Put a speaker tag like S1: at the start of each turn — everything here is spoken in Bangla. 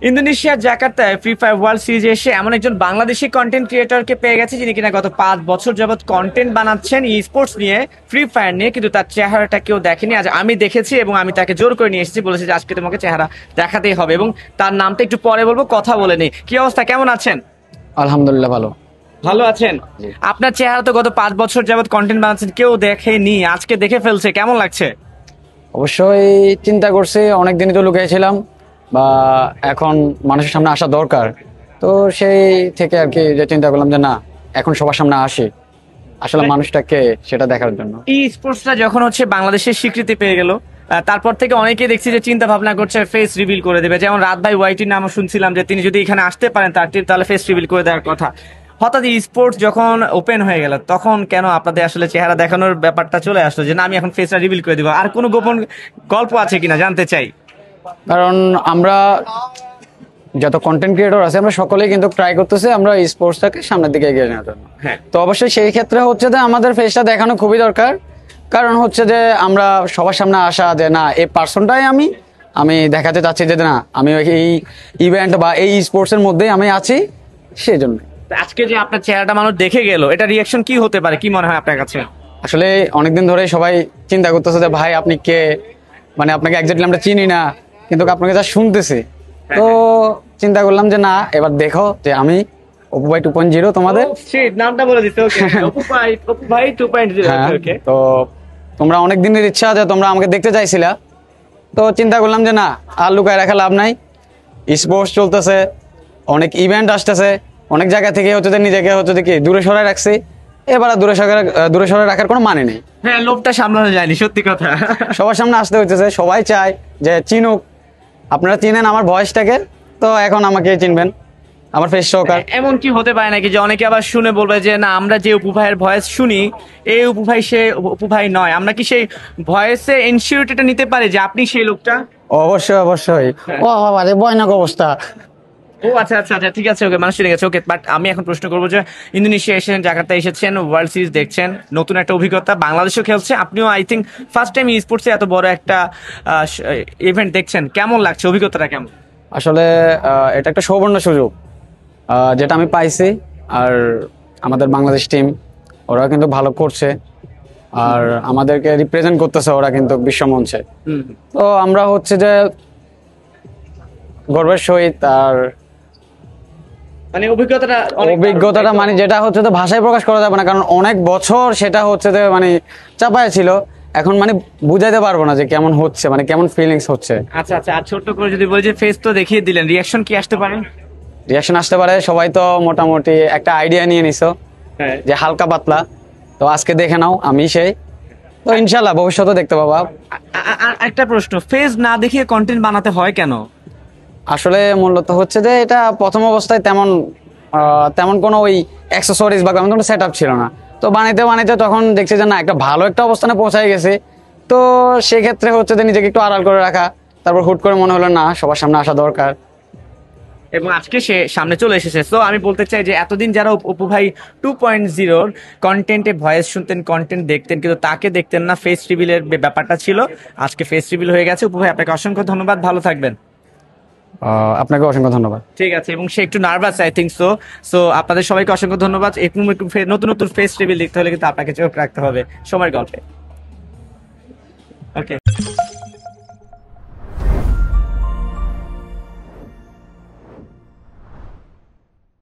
S1: ইন্দোনেশিয়ার জাকার্তায় ফ্রি ফায়ার ওয়ার্ল্ড সিরিজে এসে এমন একজন বাংলাদেশি কন্টেন্ট ক্রিয়েটরকে পেয়ে গেছে যিনি কিনা গত 5 বছর যাবত কন্টেন্ট বানাচ্ছেন ই স্পোর্টস নিয়ে, ফ্রি ফায়ার নিয়ে, কিন্তু তার চেহারাটা কেউ দেখেনি। আজ আমি দেখেছি এবং আমি তাকে জোর করে নিয়ে এসেছি, বলেছি যে আজকে তোমাকে চেহারা দেখাতেই হবে এবং তার নামটা একটু পরে বলবো, কথা বলে নেই। কি অবস্থা, কেমন আছেন?
S2: আলহামদুলিল্লাহ ভালো।
S1: ভালো আছেন? আপনার চেহারা তো গত 5 বছর যাবত কন্টেন্ট বানাচ্ছেন, কেউ দেখেনি, আজকে দেখে ফেলছে, কেমন লাগছে?
S2: অবশ্যই চিন্তা করছি, অনেকদিনই তো লুকিয়েছিলাম, বা এখন মানুষের সামনে আসা দরকার। তো সেই থেকে আর কি যে চিন্তা করলাম যে না, এখন সবার সামনে আসি, আসলে মানুষটাকে সেটা দেখার জন্য।
S1: ই স্পোর্টসটা যখন হচ্ছে বাংলাদেশের স্বীকৃতি পেয়ে গেল, তারপর থেকে অনেকেই দেখছি যে চিন্তা ভাবনা করছে ফেস রিভিল করে দেবে। যেমন রাত ভাই ওয়াইটির নাম শুনছিলাম যে তিনি যদি এখানে আসতে পারেন তাহলে ফেস রিভিল করে দেওয়ার কথা। হঠাৎ ই স্পোর্টস যখন ওপেন হয়ে গেল তখন কেন আপনাদের আসলে চেহারা দেখানোর ব্যাপারটা চলে আসলো যে না, আমি এখন ফেসটা রিভিল করে দিব? আর কোনো গোপন গল্প আছে কিনা জানতে চাই।
S2: কারণ আমরা যত কন্টেন্ট ক্রিয়েটর আছে আমরা সকলেই কিন্তু ট্রাই করতেছি আমরা স্পোর্টসটাকে সামনের দিকে এগিয়ে নেওয়ার জন্য।
S1: হ্যাঁ,
S2: তো অবশ্যই সেই ক্ষেত্রে হচ্ছে যে আমাদের ফেসটা দেখানো খুবই দরকার। কারণ হচ্ছে যে আমরা সবার সামনে আসা যে না, এই পার্সনটাই আমি আমি দেখাতে চাচ্ছি যে না, আমি এই ইভেন্ট বা এই স্পোর্টস এর মধ্যেই আমি আছি, সেই জন্য।
S1: আজকে যে আপনার চেহারাটা মানুষ দেখে গেল, এটা রিয়াকশন কি হতে পারে, কি মনে হয় আপনার কাছে?
S2: আসলে অনেকদিন ধরে সবাই চিন্তা করতেছে যে ভাই আপনি কে, মানে আপনাকে একজাক্টলি আমরা চিনি না, কিন্তু আপনাকে যা শুনতেছি। তো চিন্তা করলাম যে না, এবার দেখো যে আমি অপু ভাই 2.0 তোমাদের।
S1: নামটা বলে দিতে, ওকে, অপু ভাই 2.0।
S2: হ্যাঁ,
S1: ওকে।
S2: তো তোমরা অনেক দিনের ইচ্ছা যে তোমরা আমাকে দেখতে চাইছিলা, তো চিন্তা করলাম যে না, আর লুকায় রাখা লাভ নাই। স্পোর্টস চলতেছে, অনেক ইভেন্ট আসতেছে, অনেক জায়গা থেকে হচ্ছে যে নিজেকে হচ্ছে যে কি দূরে সরায় রাখছি। এবার আর দূরে সরায় রাখার কোনো মানে নেই।
S1: হ্যাঁ, লোভটা সামলানো যায়নি, সত্যি কথা।
S2: সবার সামনে আসতে হইতেছে, সবাই চায় যে চিনুক। আপনারা চিনেন আমার ভয়েসটাকে, তো এখন আমাকে চিনবেন, আমার ফেস সহকার।
S1: এমন কি হতে পারে নাকি যে অনেকে আবার শুনে বলবে যে না, আমরা যে অপু ভাইয়ের ভয়েস শুনি, এই অপু ভাই সে অপু ভাই নয়? আমরা কি সেই ভয়েসে ইনসিউরিটিটা নিতে পারি যে আপনি সেই লোকটা?
S2: অবশ্যই অবশ্যই। ও বাবা রে, ভয়ানক অবস্থা।
S1: ও আচ্ছা আচ্ছা আচ্ছা, ঠিক আছে, ওকে, মানুষ চিনে গেছে, ওকে। বাট আমি এখন প্রশ্ন করবো যে ইন্দোনেশিয়া এসেছেন, জাকার্তা এসেছেন, ওয়ার্ল্ড সিরিজ দেখছেন, নতুন একটা অভিজ্ঞতা, বাংলাদেশও খেলছে, আপনিও আই থিঙ্ক ফার্স্ট টাইম স্পোর্টসে এত বড় একটা ইভেন্ট দেখছেন, কেমন লাগছে, অভিজ্ঞতাটা কেমন?
S2: আসলে এটা একটা সৌবর্ণ সুযোগ যেটা আমি পাইছি। আর আমাদের বাংলাদেশ টিম, ওরা কিন্তু ভালো করছে, আর আমাদেরকে রিপ্রেজেন্ট করতেছে ওরা কিন্তু বিশ্বমঞ্চে। তো আমরা হচ্ছে যে গর্বের সহিত, আর
S1: মানে অভিজ্ঞতাটা
S2: মানে যেটা হচ্ছে তো ভাষায় প্রকাশ করা যাবে না, কারণ অনেক বছর সেটা হচ্ছে যে মানে চাপায় ছিল। এখন মানে বুঝাইতে পারবো না যে কেমন হচ্ছে, মানে কেমন ফিলিংস হচ্ছে।
S1: আচ্ছা আচ্ছা, আর ছোট্ট করে যদি বলি যে ফেস তো দেখিয়ে দিলেন, রিয়াকশন কি আসতে পারে?
S2: রিয়াকশন আসতে পারে, সবাই তো মোটামুটি একটা আইডিয়া নিয়ে নিছো যে হালকা পাতলা। তো আজকে দেখে নাও আমি সেই, তো ইনশাল্লাহ ভবিষ্যতে দেখতে পাবা।
S1: আর একটা প্রশ্ন, ফেস না দেখিয়ে কন্টেন্ট বানাতে হয় কেন?
S2: আসলে মূলত হচ্ছে যে এটা প্রথম অবস্থায় তেমন কোনো ওই অ্যাক্সেসরিজ বা তেমন কোনো সেট আপ ছিল না। তো বানাইতে বানাইতে তখন দেখছি যে না, একটা ভালো একটা অবস্থানে পৌঁছায় গেছে। তো সেক্ষেত্রে হচ্ছে যে নিজেকে একটু আড়াল করে রাখা, তারপর হুট করে মনে হলো না, সবার সামনে আসা দরকার।
S1: এবং আজকে সে সামনে চলে এসেছে। তো আমি বলতে চাই যে এতদিন যারা অপু ভাই 2.0 কন্টেন্টে ভয়েস শুনতেন, কন্টেন্ট দেখতেন, কিন্তু তাকে দেখতেন না, ফেস রিভিলের ব্যাপারটা ছিল, আজকে ফেস রিভিল হয়ে গেছে। অপু ভাই, আপনাকে অসংখ্য ধন্যবাদ, ভালো থাকবেন।
S2: আপনাকে অসংখ্য ধন্যবাদ।
S1: ঠিক আছে, এবং সে একটু nervous, I think so. So আপনাদের সবাইকে অসংখ্য ধন্যবাদ। এরকম নতুন নতুন ফেস রিভিল দেখতে হলে কিন্তু আপনাকে চোখ রাখতে হবে সময়ের গল্পে। ওকে।